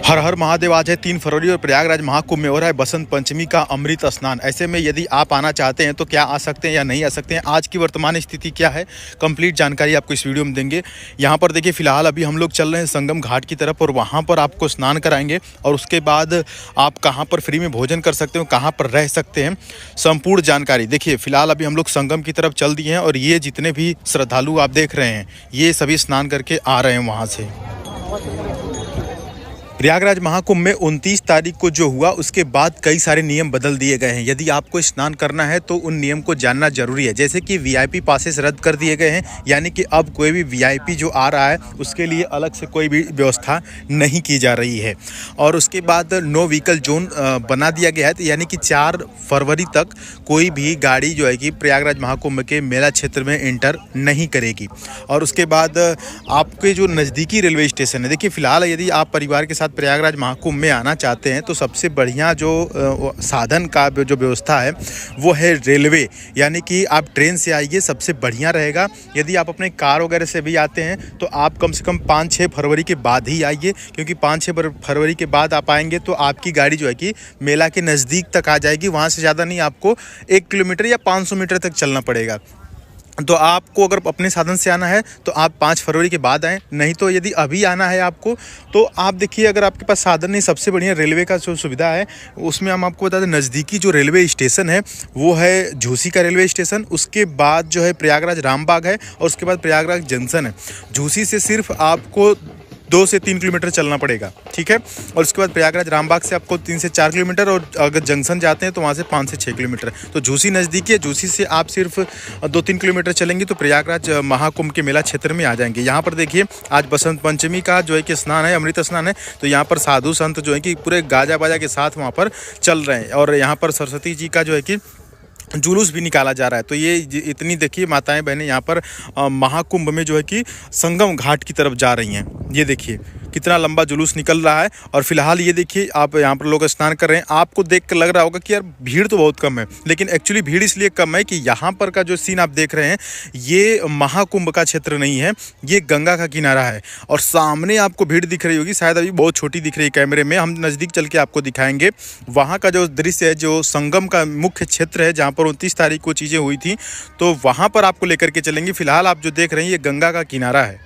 हर हर महादेव। आज है 3 फरवरी और प्रयागराज महाकुंभ में हो रहा है बसंत पंचमी का अमृत स्नान। ऐसे में यदि आप आना चाहते हैं तो क्या आ सकते हैं या नहीं आ सकते हैं, आज की वर्तमान स्थिति क्या है, कंप्लीट जानकारी आपको इस वीडियो में देंगे। यहाँ पर देखिए फिलहाल अभी हम लोग चल रहे हैं संगम घाट की तरफ और वहाँ पर आपको स्नान कराएंगे और उसके बाद आप कहाँ पर फ्री में भोजन कर सकते हो, कहाँ पर रह सकते हैं, संपूर्ण जानकारी। देखिए फिलहाल अभी हम लोग संगम की तरफ चल दिए हैं और ये जितने भी श्रद्धालु आप देख रहे हैं ये सभी स्नान करके आ रहे हैं वहाँ से। प्रयागराज महाकुंभ में 29 तारीख को जो हुआ उसके बाद कई सारे नियम बदल दिए गए हैं। यदि आपको स्नान करना है तो उन नियम को जानना जरूरी है। जैसे कि वीआईपी पासेस रद्द कर दिए गए हैं, यानी कि अब कोई भी वीआईपी जो आ रहा है उसके लिए अलग से कोई भी व्यवस्था नहीं की जा रही है। और उसके बाद नो व्हीकल जोन बना दिया गया है, यानी कि 4 फरवरी तक कोई भी गाड़ी जो है कि प्रयागराज महाकुंभ के मेला क्षेत्र में एंटर नहीं करेगी। और उसके बाद आपके जो नज़दीकी रेलवे स्टेशन है, देखिए फिलहाल यदि आप परिवार के साथ प्रयागराज महाकुंभ में आना चाहते हैं तो सबसे बढ़िया जो साधन का जो व्यवस्था है वो है रेलवे, यानी कि आप ट्रेन से आइए, सबसे बढ़िया रहेगा। यदि आप अपने कार वगैरह से भी आते हैं तो आप कम से कम 5-6 फरवरी के बाद ही आइए, क्योंकि 5-6 फरवरी के बाद आप आएंगे तो आपकी गाड़ी जो है कि मेला के नज़दीक तक आ जाएगी। वहाँ से ज़्यादा नहीं, आपको 1 किलोमीटर या 500 मीटर तक चलना पड़ेगा। तो आपको अगर अपने साधन से आना है तो आप 5 फरवरी के बाद आएँ, नहीं तो यदि अभी आना है आपको तो आप देखिए अगर आपके पास साधन नहीं, सबसे बढ़िया रेलवे का जो सुविधा है उसमें हम आपको बता दें नज़दीकी जो रेलवे स्टेशन है वो है झूसी का रेलवे स्टेशन, उसके बाद जो है प्रयागराज रामबाग है और उसके बाद प्रयागराज जंक्शन है। झूसी से सिर्फ आपको 2 से 3 किलोमीटर चलना पड़ेगा, ठीक है। और उसके बाद प्रयागराज रामबाग से आपको 3 से 4 किलोमीटर और अगर जंक्शन जाते हैं तो वहाँ से 5 से 6 किलोमीटर। तो झूसी नज़दीकी है, झूसी से आप सिर्फ 2-3 किलोमीटर चलेंगे तो प्रयागराज महाकुंभ के मेला क्षेत्र में आ जाएंगे। यहाँ पर देखिए आज बसंत पंचमी का जो है कि स्नान है, अमृत स्नान है, तो यहाँ पर साधु संत जो है कि पूरे गाजा बाजा के साथ वहाँ पर चल रहे हैं और यहाँ पर सरस्वती जी का जो है कि जुलूस भी निकाला जा रहा है। तो ये इतनी देखिए माताएं बहनें यहाँ पर महाकुंभ में जो है कि संगम घाट की तरफ जा रही हैं। ये देखिए कितना लंबा जुलूस निकल रहा है और फिलहाल ये देखिए आप यहाँ पर लोग स्नान कर रहे हैं। आपको देख कर लग रहा होगा कि यार भीड़ तो बहुत कम है, लेकिन एक्चुअली भीड़ इसलिए कम है कि यहाँ पर का जो सीन आप देख रहे हैं ये महाकुंभ का क्षेत्र नहीं है, ये गंगा का किनारा है। और सामने आपको भीड़ दिख रही होगी, शायद अभी बहुत छोटी दिख रही है कैमरे में, हम नज़दीक चल के आपको दिखाएंगे। वहाँ का जो दृश्य है, जो संगम का मुख्य क्षेत्र है जहाँ पर 29 तारीख को चीज़ें हुई थी, तो वहाँ पर आपको लेकर के चलेंगे। फिलहाल आप जो देख रहे हैं ये गंगा का किनारा है।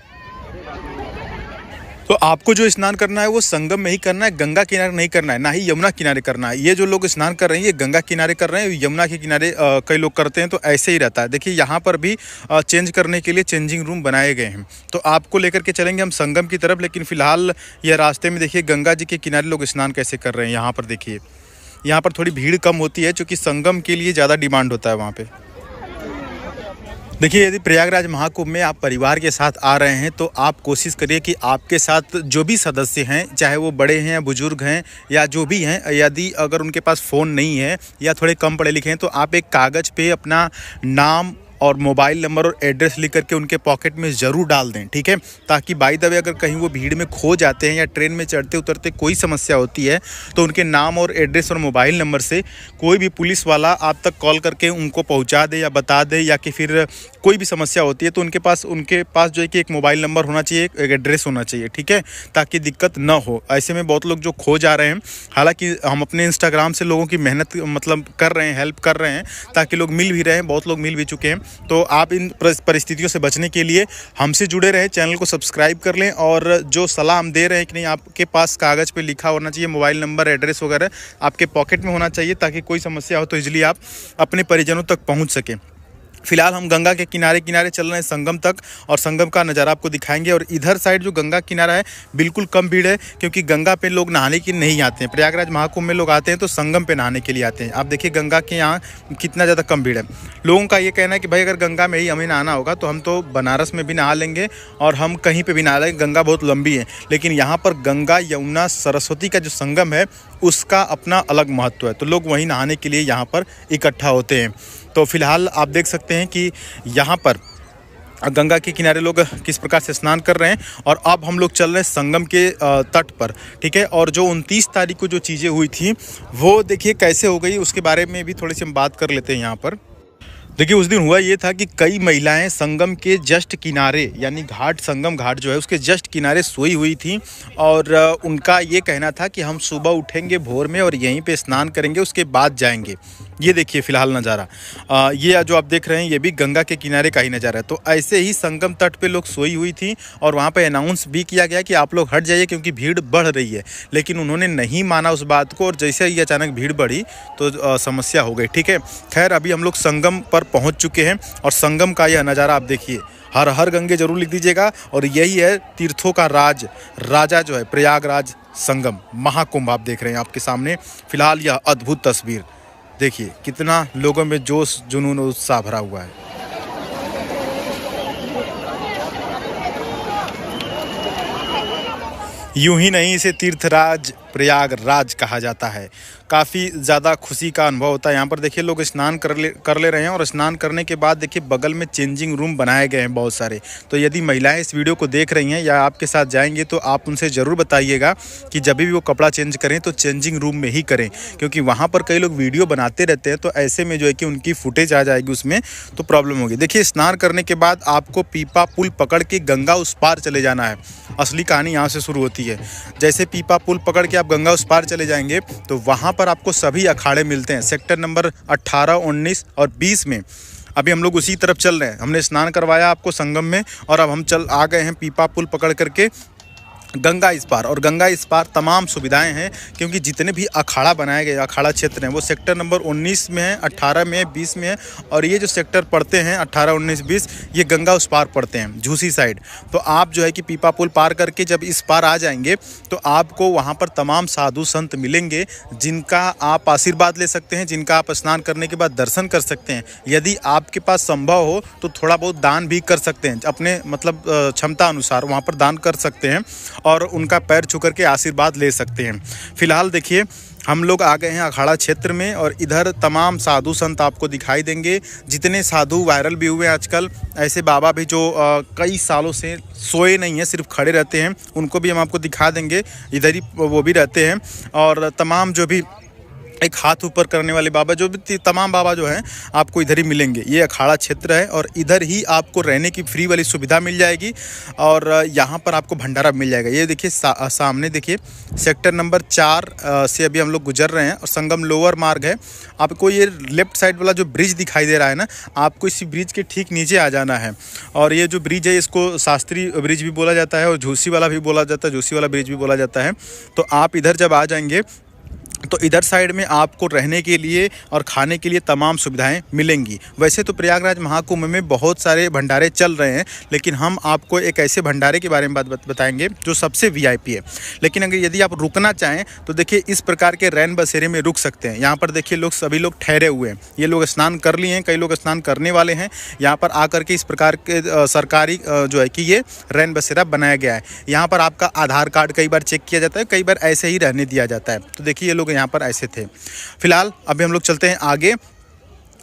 तो आपको जो स्नान करना है वो संगम में ही करना है, गंगा किनारे नहीं करना है, ना ही यमुना किनारे करना है। ये जो लोग स्नान कर रहे हैं ये गंगा किनारे कर रहे हैं, यमुना के किनारे कई लोग करते हैं, तो ऐसे ही रहता है। देखिए यहाँ पर भी चेंज करने के लिए चेंजिंग रूम बनाए गए हैं। तो आपको लेकर के चलेंगे हम संगम की तरफ, लेकिन फिलहाल यह रास्ते में देखिए गंगा जी के किनारे लोग स्नान कैसे कर रहे हैं। यहाँ पर देखिए, यहाँ पर थोड़ी भीड़ कम होती है क्योंकि संगम के लिए ज़्यादा डिमांड होता है वहाँ पे। देखिए यदि प्रयागराज महाकुंभ में आप परिवार के साथ आ रहे हैं तो आप कोशिश करिए कि आपके साथ जो भी सदस्य हैं, चाहे वो बड़े हैं या बुजुर्ग हैं या जो भी हैं, यदि अगर उनके पास फ़ोन नहीं है या थोड़े कम पढ़े लिखे हैं तो आप एक कागज़ पे अपना नाम और मोबाइल नंबर और एड्रेस लिख करके उनके पॉकेट में ज़रूर डाल दें, ठीक है। ताकि बाय द वे अगर कहीं वो भीड़ में खो जाते हैं या ट्रेन में चढ़ते उतरते कोई समस्या होती है तो उनके नाम और एड्रेस और मोबाइल नंबर से कोई भी पुलिस वाला आप तक कॉल करके उनको पहुंचा दे या बता दे, या कि फिर कोई भी समस्या होती है तो उनके पास जो है कि एक मोबाइल नंबर होना चाहिए, एक एड्रेस होना चाहिए, ठीक है, ताकि दिक्कत ना हो। ऐसे में बहुत लोग जो खो जा रहे हैं, हालांकि हम अपने इंस्टाग्राम से लोगों की मेहनत मतलब कर रहे हैं, हेल्प कर रहे हैं ताकि लोग मिल भी रहे हैं, बहुत लोग मिल भी चुके हैं। तो आप इन परिस्थितियों से बचने के लिए हमसे जुड़े रहें, चैनल को सब्सक्राइब कर लें और जो सलाह हम दे रहे हैं कि नहीं, आपके पास कागज़ पे लिखा होना चाहिए, मोबाइल नंबर एड्रेस वगैरह आपके पॉकेट में होना चाहिए ताकि कोई समस्या हो तो इजीली आप अपने परिजनों तक पहुंच सकें। फिलहाल हम गंगा के किनारे किनारे चल रहे हैं संगम तक और संगम का नज़ारा आपको दिखाएंगे। और इधर साइड जो गंगा किनारा है बिल्कुल कम भीड़ है, क्योंकि गंगा पे लोग नहाने के लिए नहीं आते हैं। प्रयागराज महाकुंभ में लोग आते हैं तो संगम पे नहाने के लिए आते हैं। आप देखिए गंगा के यहाँ कितना ज़्यादा कम भीड़ है। लोगों का ये कहना है कि भाई अगर गंगा में ही हमें नहाना होगा तो हम तो बनारस में भी नहा लेंगे और हम कहीं पर भी नहा लेंगे, गंगा बहुत लंबी है। लेकिन यहाँ पर गंगा यमुना सरस्वती का जो संगम है उसका अपना अलग महत्व है, तो लोग वहीं नहाने के लिए यहाँ पर इकट्ठा होते हैं। तो फिलहाल आप देख सकते हैं कि यहाँ पर गंगा के किनारे लोग किस प्रकार से स्नान कर रहे हैं। और अब हम लोग चल रहे हैं संगम के तट पर, ठीक है। और जो 29 तारीख को जो चीज़ें हुई थी वो देखिए कैसे हो गई, उसके बारे में भी थोड़ी सी हम बात कर लेते हैं यहाँ पर। देखिए उस दिन हुआ ये था कि कई महिलाएं संगम के जस्ट किनारे यानी घाट, संगम घाट जो है उसके जस्ट किनारे सोई हुई थी और उनका ये कहना था कि हम सुबह उठेंगे भोर में और यहीं पे स्नान करेंगे, उसके बाद जाएंगे। ये देखिए फिलहाल नज़ारा, ये जो आप देख रहे हैं ये भी गंगा के किनारे का ही नज़ारा है। तो ऐसे ही संगम तट पे लोग सोई हुई थी और वहाँ पे अनाउंस भी किया गया कि आप लोग हट जाइए क्योंकि भीड़ बढ़ रही है, लेकिन उन्होंने नहीं माना उस बात को और जैसे ही अचानक भीड़ बढ़ी तो समस्या हो गई। ठीक है, खैर अभी हम लोग संगम पर पहुंच चुके हैं और संगम का यह नज़ारा आप देखिए। हर हर गंगे जरूर लिख दीजिएगा। और यही है तीर्थों का राजा जो है प्रयागराज संगम महाकुंभ आप देख रहे हैं आपके सामने। फिलहाल यह अद्भुत तस्वीर देखिए, कितना लोगों में जोश जुनून और उत्साह भरा हुआ है। यूं ही नहीं इसे तीर्थराज प्रयागराज कहा जाता है। काफ़ी ज़्यादा खुशी का अनुभव होता है। यहाँ पर देखिए लोग स्नान कर ले रहे हैं और स्नान करने के बाद देखिए बगल में चेंजिंग रूम बनाए गए हैं बहुत सारे। तो यदि महिलाएं इस वीडियो को देख रही हैं या आपके साथ जाएंगे तो आप उनसे ज़रूर बताइएगा कि जब भी वो कपड़ा चेंज करें तो चेंजिंग रूम में ही करें, क्योंकि वहाँ पर कई लोग वीडियो बनाते रहते हैं तो ऐसे में जो है कि उनकी फुटेज आ जाएगी उसमें तो प्रॉब्लम होगी। देखिए स्नान करने के बाद आपको पीपा पुल पकड़ के गंगा उस पार चले जाना है। असली कहानी यहाँ से शुरू होती है। जैसे पीपा पुल पकड़ के आप गंगा उस पार चले जाएंगे तो वहाँ पर आपको सभी अखाड़े मिलते हैं। सेक्टर नंबर 18, 19 और 20 में अभी हम लोग उसी तरफ चल रहे हैं। हमने स्नान करवाया आपको संगम में और अब हम आ गए हैं पीपा पुल पकड़ करके गंगा इस पार। और गंगा इस पार तमाम सुविधाएं हैं क्योंकि जितने भी अखाड़ा बनाए गए अखाड़ा क्षेत्र हैं वो सेक्टर नंबर 19 में है, 18 में है, 20 में है और ये जो सेक्टर पड़ते हैं 18, 19, 20 ये गंगा उस पार पड़ते हैं झूसी साइड। तो आप जो है कि पीपा पुल पार करके जब इस पार आ जाएंगे तो आपको वहाँ पर तमाम साधु संत मिलेंगे जिनका आप आशीर्वाद ले सकते हैं, जिनका आप स्नान करने के बाद दर्शन कर सकते हैं। यदि आपके पास संभव हो तो थोड़ा बहुत दान भी कर सकते हैं, अपने मतलब क्षमता अनुसार वहाँ पर दान कर सकते हैं और उनका पैर छू करके आशीर्वाद ले सकते हैं। फिलहाल देखिए हम लोग आ गए हैं अखाड़ा क्षेत्र में और इधर तमाम साधु संत आपको दिखाई देंगे। जितने साधु वायरल भी हुए आजकल, ऐसे बाबा भी जो कई सालों से सोए नहीं हैं, सिर्फ खड़े रहते हैं, उनको भी हम आपको दिखा देंगे। इधर ही वो भी रहते हैं और तमाम जो भी एक हाथ ऊपर करने वाले बाबा जो भी तमाम बाबा जो हैं आपको इधर ही मिलेंगे। ये अखाड़ा क्षेत्र है और इधर ही आपको रहने की फ्री वाली सुविधा मिल जाएगी और यहाँ पर आपको भंडारा मिल जाएगा। ये देखिए सामने देखिए सेक्टर नंबर 4 से अभी हम लोग गुजर रहे हैं और संगम लोअर मार्ग है। आपको ये लेफ्ट साइड वाला जो ब्रिज दिखाई दे रहा है ना, आपको इसी ब्रिज के ठीक नीचे आ जाना है। और ये जो ब्रिज है इसको शास्त्री ब्रिज भी बोला जाता है और झूसी वाला भी बोला जाता है, झूसी वाला ब्रिज भी बोला जाता है। तो आप इधर जब आ जाएंगे तो इधर साइड में आपको रहने के लिए और खाने के लिए तमाम सुविधाएं मिलेंगी। वैसे तो प्रयागराज महाकुंभ में बहुत सारे भंडारे चल रहे हैं, लेकिन हम आपको एक ऐसे भंडारे के बारे में बताएंगे जो सबसे वीआईपी है। लेकिन अगर यदि आप रुकना चाहें तो देखिए इस प्रकार के रैन बसेरे में रुक सकते हैं। यहाँ पर देखिए लोग सभी लोग ठहरे हुए हैं, ये लोग स्नान कर लिए हैं, कई लोग स्नान करने वाले हैं। यहाँ पर आकर के इस प्रकार के सरकारी जो है कि ये रैन बसेरा बनाया गया है। यहाँ पर आपका आधार कार्ड कई बार चेक किया जाता है, कई बार ऐसे ही रहने दिया जाता है। तो देखिए ये लोग यहाँ पर ऐसे थे। फिलहाल अभी हम लोग चलते हैं आगे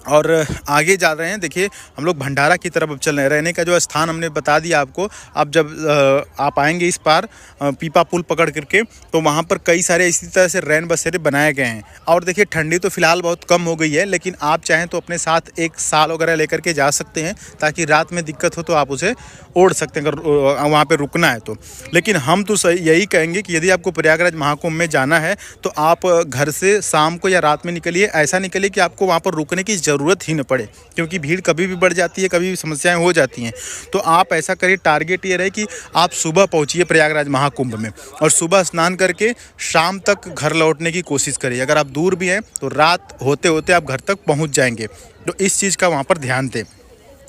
और आगे जा रहे हैं। देखिए हम लोग भंडारा की तरफ अब चल रहे हैं। रहने का जो स्थान हमने बता दिया आपको। अब जब आप आएंगे इस पार पीपा पुल पकड़ करके तो वहाँ पर कई सारे इसी तरह से रैन बसेरे बनाए गए हैं। और देखिए ठंडी तो फिलहाल बहुत कम हो गई है, लेकिन आप चाहें तो अपने साथ एक साल वगैरह लेकर के जा सकते हैं ताकि रात में दिक्कत हो तो आप उसे ओढ़ सकते हैं अगर वहाँ पर रुकना है तो। लेकिन हम तो यही कहेंगे कि यदि आपको प्रयागराज महाकुंभ में जाना है तो आप घर से शाम को या रात में निकलिए। ऐसा निकलिए कि आपको वहाँ पर रुकने की ज़रूरत ही न पड़े, क्योंकि भीड़ कभी भी बढ़ जाती है, कभी भी समस्याएं हो जाती हैं। तो आप ऐसा करिए, टारगेट ये रहे कि आप सुबह पहुंचिए प्रयागराज महाकुंभ में और सुबह स्नान करके शाम तक घर लौटने की कोशिश करिए। अगर आप दूर भी हैं तो रात होते होते आप घर तक पहुंच जाएंगे। तो इस चीज़ का वहाँ पर ध्यान दें।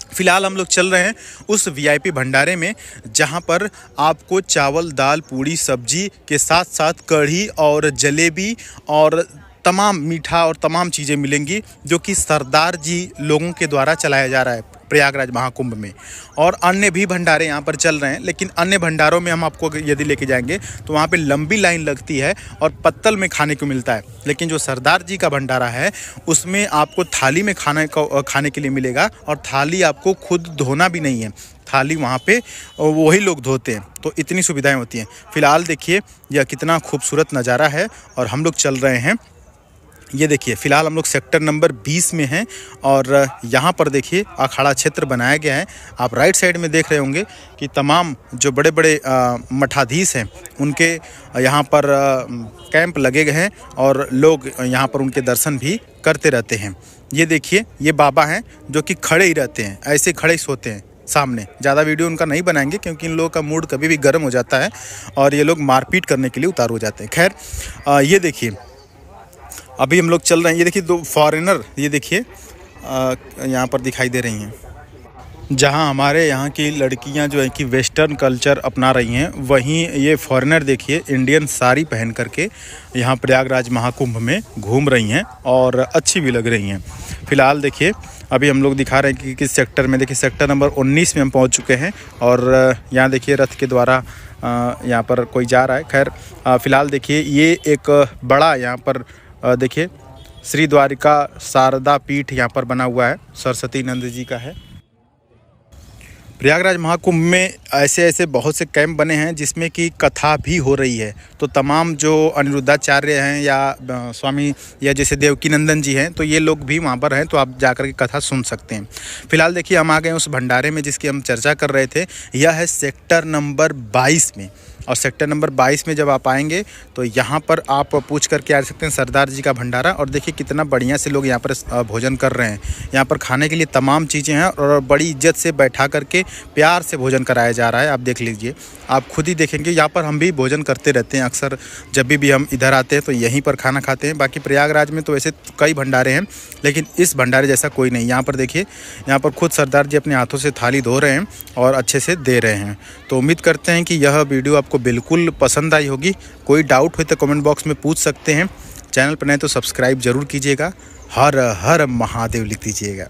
फिलहाल हम लोग चल रहे हैं उस वीआईपी भंडारे में जहां पर आपको चावल, दाल, पूड़ी, सब्जी के साथ साथ कढ़ी और जलेबी और तमाम मीठा और तमाम चीज़ें मिलेंगी जो कि सरदार जी लोगों के द्वारा चलाया जा रहा है प्रयागराज महाकुंभ में। और अन्य भी भंडारे यहाँ पर चल रहे हैं, लेकिन अन्य भंडारों में हम आपको यदि लेके जाएंगे तो वहाँ पे लंबी लाइन लगती है और पत्तल में खाने को मिलता है। लेकिन जो सरदार जी का भंडारा है उसमें आपको थाली में खाने के लिए मिलेगा और थाली आपको खुद धोना भी नहीं है, थाली वहाँ पे वही लोग धोते हैं। तो इतनी सुविधाएं होती हैं। फिलहाल देखिए यह कितना खूबसूरत नज़ारा है और हम लोग चल रहे हैं ये देखिए फ़िलहाल हम लोग सेक्टर नंबर 20 में हैं और यहाँ पर देखिए अखाड़ा क्षेत्र बनाया गया है। आप राइट साइड में देख रहे होंगे कि तमाम जो बड़े बड़े मठाधीश हैं उनके यहाँ पर कैंप लगे गए हैं और लोग यहाँ पर उनके दर्शन भी करते रहते हैं। ये देखिए ये बाबा हैं जो कि खड़े ही रहते हैं, ऐसे खड़े ही सोते हैं सामने। ज़्यादा वीडियो उनका नहीं बनाएंगे क्योंकि इन लोगों का मूड कभी भी गर्म हो जाता है और ये लोग मारपीट करने के लिए उतारू हो जाते हैं। खैर ये देखिए अभी हम लोग चल रहे हैं। ये देखिए दो फॉरेनर, ये देखिए यहाँ पर दिखाई दे रही हैं, जहाँ हमारे यहाँ की लड़कियाँ जो है कि वेस्टर्न कल्चर अपना रही हैं, वहीं ये फॉरेनर देखिए इंडियन साड़ी पहन करके यहाँ प्रयागराज महाकुंभ में घूम रही हैं और अच्छी भी लग रही हैं। फ़िलहाल देखिए अभी हम लोग दिखा रहे हैं कि किस सेक्टर में। देखिए सेक्टर नंबर 19 में हम पहुँच चुके हैं और यहाँ देखिए रथ के द्वारा यहाँ पर कोई जा रहा है। खैर फ़िलहाल देखिए ये एक बड़ा यहाँ पर देखिए श्री द्वारिका शारदा पीठ यहाँ पर बना हुआ है, सरस्वती नंद जी का है। प्रयागराज महाकुंभ में ऐसे ऐसे बहुत से कैंप बने हैं जिसमें कि कथा भी हो रही है। तो तमाम जो अनिरुद्धाचार्य हैं या स्वामी या जैसे देवकीनंदन जी हैं, तो ये लोग भी वहाँ पर हैं, तो आप जाकर के कथा सुन सकते हैं। फिलहाल देखिए हम आ गए उस भंडारे में जिसकी हम चर्चा कर रहे थे। यह है सेक्टर नंबर 22 में, और सेक्टर नंबर 22 में जब आप आएंगे तो यहाँ पर आप पूछ करके आ सकते हैं सरदार जी का भंडारा। और देखिए कितना बढ़िया से लोग यहाँ पर भोजन कर रहे हैं। यहाँ पर खाने के लिए तमाम चीज़ें हैं और बड़ी इज्जत से बैठा करके प्यार से भोजन कराया जा रहा है। आप देख लीजिए, आप खुद ही देखेंगे। यहाँ पर हम भी भोजन करते रहते हैं अक्सर, जब भी हम इधर आते हैं तो यहीं पर खाना खाते हैं। बाकी प्रयागराज में तो वैसे कई भंडारे हैं, लेकिन इस भंडारे जैसा कोई नहीं। यहाँ पर देखिए, यहाँ पर खुद सरदार जी अपने हाथों से थाली धो रहे हैं और अच्छे से दे रहे हैं। तो उम्मीद करते हैं कि यह वीडियो आपको बिल्कुल पसंद आई होगी। कोई डाउट हो तो कमेंट बॉक्स में पूछ सकते हैं। चैनल पर नए तो सब्सक्राइब जरूर कीजिएगा। हर हर महादेव लिख दीजिएगा।